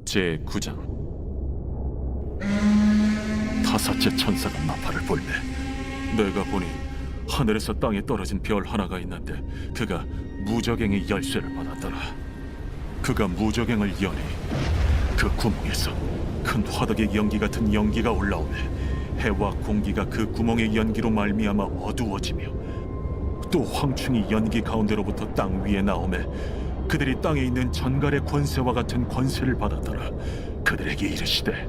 제9장. 다섯째 천사가 나팔을 불매 내가 보니 하늘에서 땅에 떨어진 별 하나가 있는데 그가 무저갱의 열쇠를 받았더라. 그가 무저갱을 여니 그 구멍에서 큰 화덕의 연기 같은 연기가 올라오매 해와 공기가 그 구멍의 연기로 말미암아 어두워지며 또 황충이 연기 가운데로부터 땅 위에 나오매 그들이 땅에 있는 전갈의 권세와 같은 권세를 받았더라. 그들에게 이르시되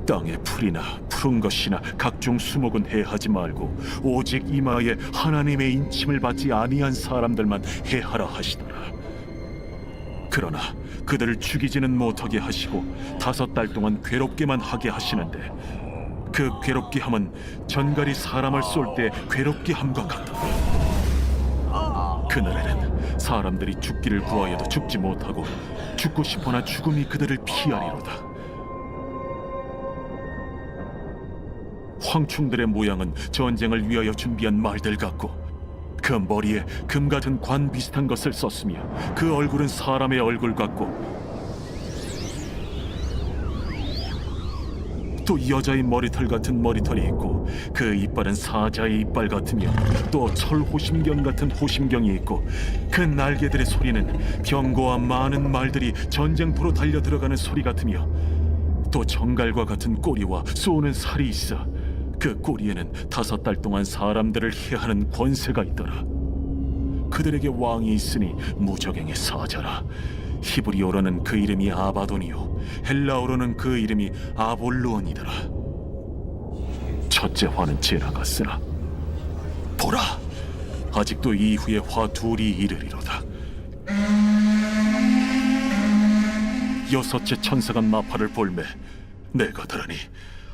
땅의 풀이나 푸른 것이나 각종 수목은 해하지 말고 오직 이마에 하나님의 인침을 받지 아니한 사람들만 해하라 하시더라. 그러나 그들을 죽이지는 못하게 하시고 5달 동안 괴롭게만 하게 하시는데 그 괴롭게 함은 전갈이 사람을 쏠 때 괴롭게 함과 같더라. 그날에는 사람들이 죽기를 구하여도 죽지 못하고 죽고 싶으나 죽음이 그들을 피하리로다. 황충들의 모양은 전쟁을 위하여 준비한 말들 같고 그 머리에 금 같은 관 비슷한 것을 썼으며 그 얼굴은 사람의 얼굴 같고 또 여자의 머리털 같은 머리털이 있고 그 이빨은 사자의 이빨 같으며 또 철호심경 같은 호심경이 있고 그 날개들의 소리는 병거와 많은 말들이 전쟁터로 달려 들어가는 소리 같으며 또 정갈과 같은 꼬리와 쏘는 살이 있어 그 꼬리에는 5달 동안 사람들을 해하는 권세가 있더라. 그들에게 왕이 있으니 무저갱의 사자라. 히브리어로는 그 이름이 아바돈이요 헬라어로는 그 이름이 아볼루온이더라. 첫째 화는 지나갔으나 보라, 아직도 이후에 화 둘이 이르리로다. 여섯째 천사가 나팔을 불매 내가 들으니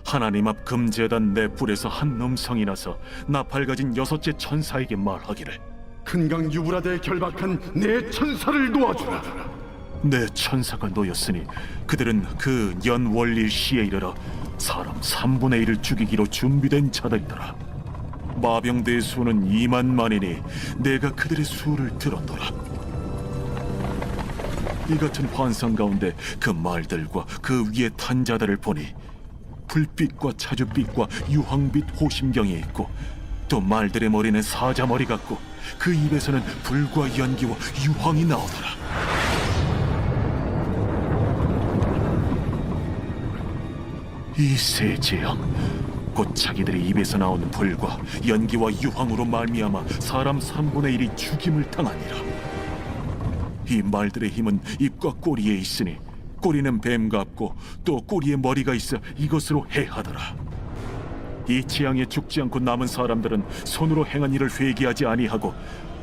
하나님 앞 금제단 내 뿔에서 한 음성이 나서 나팔 가진 여섯째 천사에게 말하기를 큰강 유브라데에 결박한 내 천사를 놓아주라. 내 천사가 놓였으니 그들은 그 연월일 시에 이르러 사람 3분의 1을 죽이기로 준비된 자들이더라. 마병대의 수는 2만만이니 내가 그들의 수를 들었더라. 이 같은 환상 가운데 그 말들과 그 위에 탄 자들을 보니 불빛과 차주빛과 유황빛 호심경이 있고 또 말들의 머리는 사자 머리 같고 그 입에서는 불과 연기와 유황이 나오더라. 이 세 재앙 곧 자기들의 입에서 나오는 불과 연기와 유황으로 말미암아 사람 3분의 1이 죽임을 당하니라. 이 말들의 힘은 입과 꼬리에 있으니 꼬리는 뱀 같고 또 꼬리에 머리가 있어 이것으로 해하더라. 이 재앙에 죽지 않고 남은 사람들은 손으로 행한 일을 회개하지 아니하고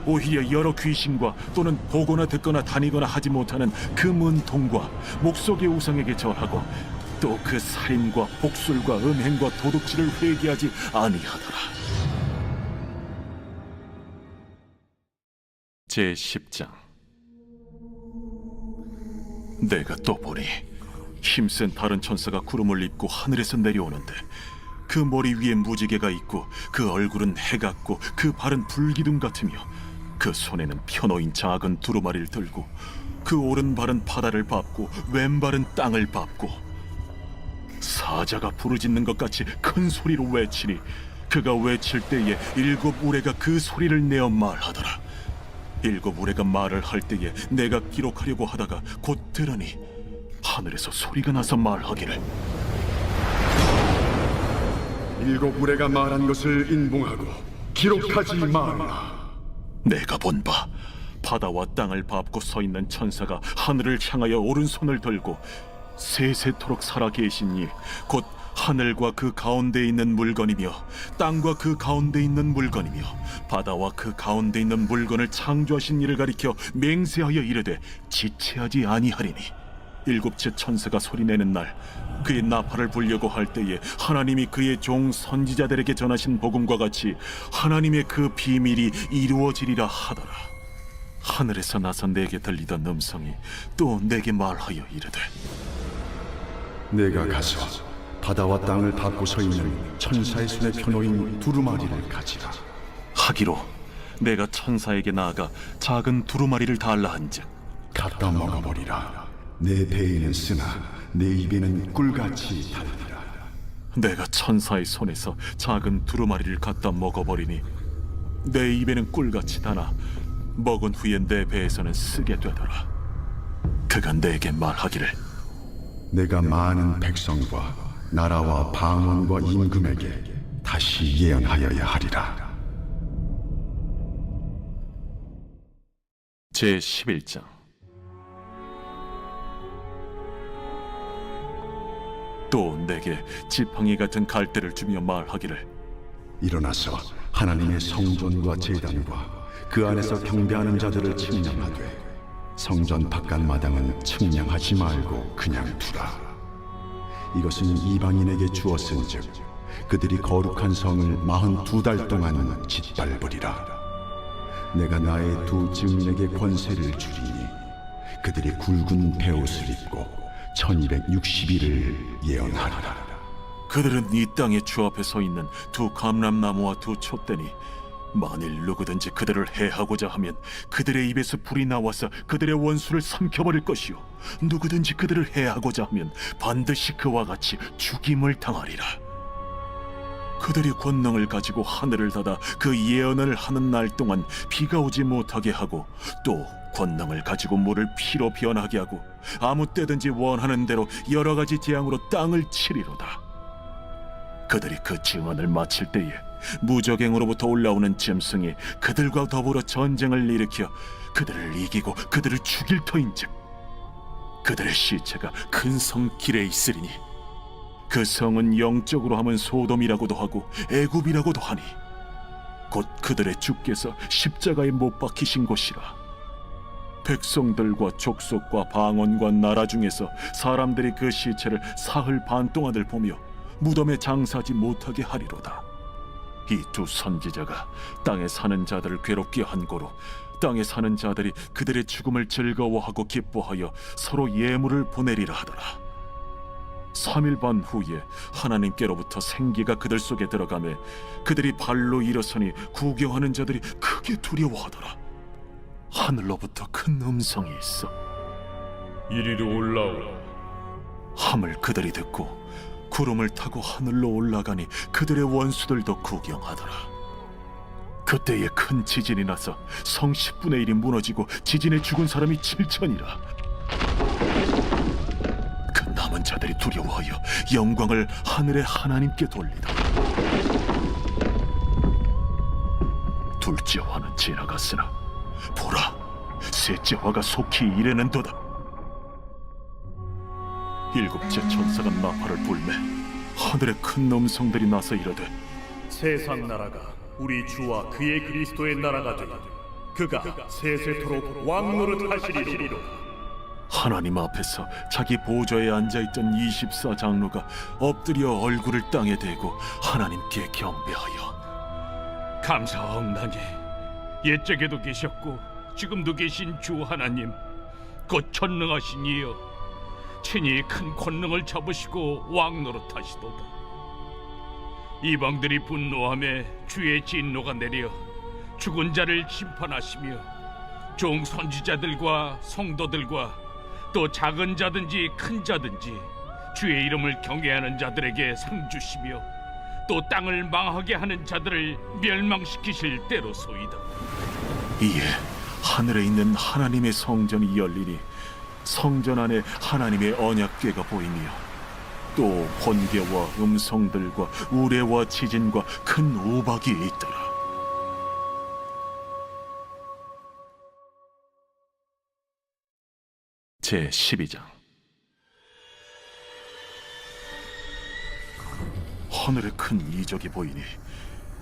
오히려 여러 귀신과 또는 보거나 듣거나 다니거나 하지 못하는 그 문통과 목석의 우상에게 절하고 또 그 살인과 복술과 음행과 도둑질을 회개하지 아니하더라. 제10장. 내가 또 보니 힘센 다른 천사가 구름을 입고 하늘에서 내려오는데 그 머리 위에 무지개가 있고 그 얼굴은 해 같고 그 발은 불기둥 같으며 그 손에는 펴놓인 작은 두루마리를 들고 그 오른발은 바다를 밟고 왼발은 땅을 밟고 사자가 부르짖는 것 같이 큰 소리로 외치니 그가 외칠 때에 7 우레가 그 소리를 내어 말하더라. 7 우레가 말을 할 때에 내가 기록하려고 하다가 곧 들으니 하늘에서 소리가 나서 말하기를 7 우레가 말한 것을 인봉하고 기록하지 말라. 내가 본 바 바다와 땅을 밟고 서 있는 천사가 하늘을 향하여 오른손을 들고 세세토록 살아계신 이 곧 하늘과 그 가운데 있는 물건이며 땅과 그 가운데 있는 물건이며 바다와 그 가운데 있는 물건을 창조하신 이를 가리켜 맹세하여 이르되 지체하지 아니하리니 7째 천사가 소리내는 날 그의 나팔을 불려고 할 때에 하나님이 그의 종 선지자들에게 전하신 복음과 같이 하나님의 그 비밀이 이루어지리라 하더라. 하늘에서 나서 내게 들리던 음성이 또 내게 말하여 이르되 내가 가서 바다와 땅을 밟고 서 있는 천사의 손에 펴놓인 두루마리를 가지라. 하기로 내가 천사에게 나아가 작은 두루마리를 달라 한즉 갖다 먹어버리라. 내 배에는 쓰나 내 입에는 꿀같이 달리라. 내가 천사의 손에서 작은 두루마리를 갖다 먹어버리니 내 입에는 꿀같이 다나 먹은 후에 내 배에서는 쓰게 되더라. 그가 내게 말하기를 내가 많은 백성과 나라와 방언과 임금에게 다시 예언하여야 하리라. 제11장. 또 내게 지팡이 같은 갈대를 주며 말하기를 일어나서 하나님의 성전과 제단과 그 안에서 경배하는 자들을 측량하되 성전 바깥 마당은 측량하지 말고 그냥 두라. 이것은 이방인에게 주었은즉 그들이 거룩한 성을 42달 동안 짓밟으리라. 내가 나의 두 증인에게 권세를 주리니 그들이 굵은 베옷을 입고 1260일을 예언하리라. 그들은 이 땅의 주 앞에 서 있는 두 감람나무와 두 촛대니 만일 누구든지 그들을 해하고자 하면 그들의 입에서 불이 나와서 그들의 원수를 삼켜버릴 것이요 누구든지 그들을 해하고자 하면 반드시 그와 같이 죽임을 당하리라. 그들이 권능을 가지고 하늘을 닫아 그 예언을 하는 날 동안 비가 오지 못하게 하고 또 권능을 가지고 물을 피로 변하게 하고 아무 때든지 원하는 대로 여러 가지 재앙으로 땅을 치리로다. 그들이 그 증언을 마칠 때에 무저갱으로부터 올라오는 짐승이 그들과 더불어 전쟁을 일으켜 그들을 이기고 그들을 죽일 터인즉 그들의 시체가 큰 성 길에 있으리니 그 성은 영적으로 하면 소돔이라고도 하고 애굽이라고도 하니 곧 그들의 주께서 십자가에 못 박히신 곳이라. 백성들과 족속과 방언과 나라 중에서 사람들이 그 시체를 사흘 반 동안을 보며 무덤에 장사하지 못하게 하리로다. 이 두 선지자가 땅에 사는 자들을 괴롭게 한 고로 땅에 사는 자들이 그들의 죽음을 즐거워하고 기뻐하여 서로 예물을 보내리라 하더라. 3일 반 후에 하나님께로부터 생기가 그들 속에 들어가매 그들이 발로 일어서니 구경하는 자들이 크게 두려워하더라. 하늘로부터 큰 음성이 있어 이리로 올라오라. 함을 그들이 듣고 구름을 타고 하늘로 올라가니 그들의 원수들도 구경하더라. 그때에 큰 지진이 나서 성 10분의 1이 무너지고 지진에 죽은 사람이 7천이라. 그 남은 자들이 두려워하여 영광을 하늘의 하나님께 돌리더라. 둘째 화는 지나갔으나 보라, 셋째 화가 속히 이르는도다. 일곱째 천사가 나팔을 불매 하늘에 큰 음성들이 나서 이르되 세상 나라가 우리 주와 그의 그리스도의 나라가 되니 그가 세세토록 왕노릇 하시리로다. 하나님 앞에서 자기 보좌에 앉아있던 24장로가 엎드려 얼굴을 땅에 대고 하나님께 경배하여 감사하옵나니 옛적에도 계셨고 지금도 계신 주 하나님 곧 전능하신 이여 친히 큰 권능을 잡으시고 왕노릇하시도다. 이방들이 분노하며 주의 진노가 내려 죽은 자를 심판하시며 종 선지자들과 성도들과 또 작은 자든지 큰 자든지 주의 이름을 경외하는 자들에게 상 주시며 또 땅을 망하게 하는 자들을 멸망시키실 때로소이다. 이에 하늘에 있는 하나님의 성전이 열리니 성전 안에 하나님의 언약궤가 보이며 또 번개와 음성들과 우레와 지진과 큰 우박이 있더라. 제12장. 하늘에 큰 이적이 보이니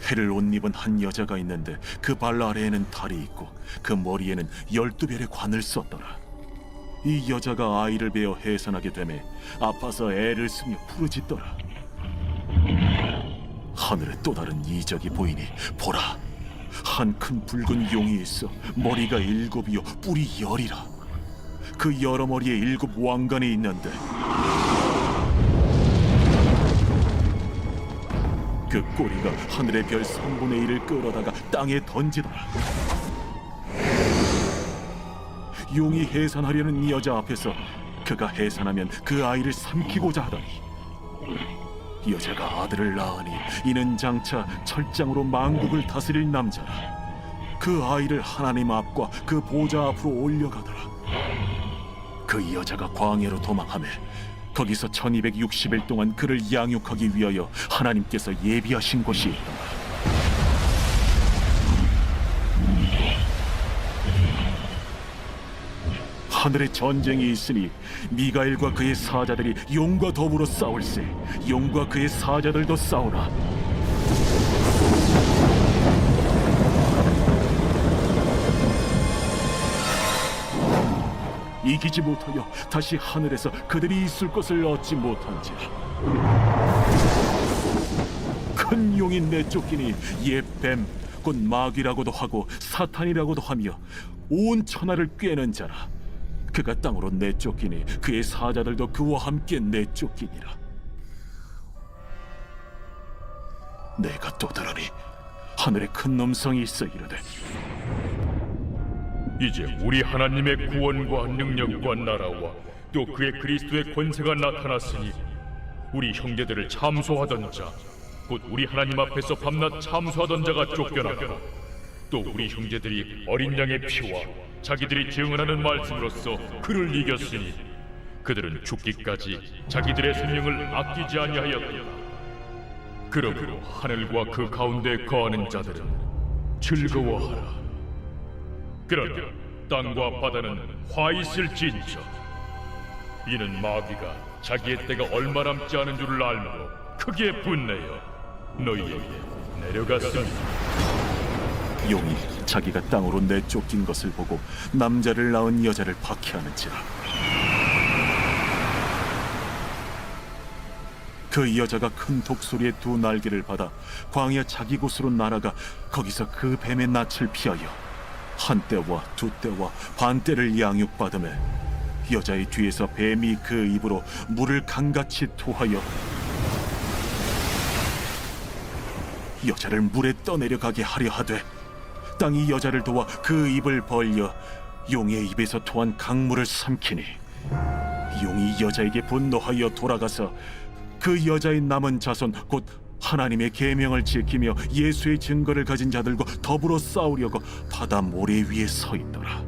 해를 옷 입은 한 여자가 있는데 그 발 아래에는 달이 있고 그 머리에는 12별의 관을 썼더라. 이 여자가 아이를 베어 해산하게 되매 아파서 애를 쓰며 부르짖더라. 하늘에 또 다른 이적이 보이니 보라, 한 큰 붉은 용이 있어 머리가 7이요 뿔이 10이라. 그 여러 머리에 7 왕관이 있는데 그 꼬리가 하늘의 별 3분의 1을 끌어다가 땅에 던지더라. 용이 해산하려는 이 여자 앞에서 그가 해산하면 그 아이를 삼키고자 하더니 여자가 아들을 낳으니 이는 장차 철장으로 만국을 다스릴 남자라. 그 아이를 하나님 앞과 그 보좌 앞으로 올려가더라. 그 여자가 광야로 도망하며 거기서 1260일 동안 그를 양육하기 위하여 하나님께서 예비하신 곳이 있더라. 하늘에 전쟁이 있으니 미가엘과 그의 사자들이 용과 더불어 싸울세. 용과 그의 사자들도 싸우나 이기지 못하여 다시 하늘에서 그들이 있을 것을 얻지 못한지라. 큰 용이 내쫓기니 옛 뱀 곧 마귀라고도 하고 사탄이라고도 하며 온 천하를 꿰는 자라. 그가 땅으로 내쫓기니 그의 사자들도 그와 함께 내쫓기니라. 내가 또 들으니 하늘에 큰 음성이 있어 이르되 이제 우리 하나님의 구원과 능력과 나라와 또 그의 그리스도의 권세가 나타났으니 우리 형제들을 참소하던 자 곧 우리 하나님 앞에서 밤낮 참소하던 자가 쫓겨나고 또 우리 형제들이 어린 양의 피와 자기들이 증언하는 말씀으로써 그를 이겼으니 그들은 죽기까지 자기들의 생명을 아끼지 아니하였도다. 그러므로 하늘과 그 가운데 거하는 자들은 즐거워하라. 그러나 땅과 바다는 화 있을진저 이는 마귀가 자기의 때가 얼마 남지 않은 줄을 알므로 크게 분내어 너희에게 내려갔습니다. 용이 자기가 땅으로 내쫓긴 것을 보고 남자를 낳은 여자를 박해하는지라. 그 여자가 큰 독소리의 두 날개를 받아 광야 자기 곳으로 날아가 거기서 그 뱀의 낯을 피하여 한 때와 두 때와 반 때를 양육받으며 여자의 뒤에서 뱀이 그 입으로 물을 강같이 토하여 여자를 물에 떠내려가게 하려 하되 땅이 여자를 도와 그 입을 벌려 용의 입에서 토한 강물을 삼키니 용이 여자에게 분노하여 돌아가서 그 여자의 남은 자손 곧 하나님의 계명을 지키며 예수의 증거를 가진 자들과 더불어 싸우려고 바다 모래 위에 서 있더라.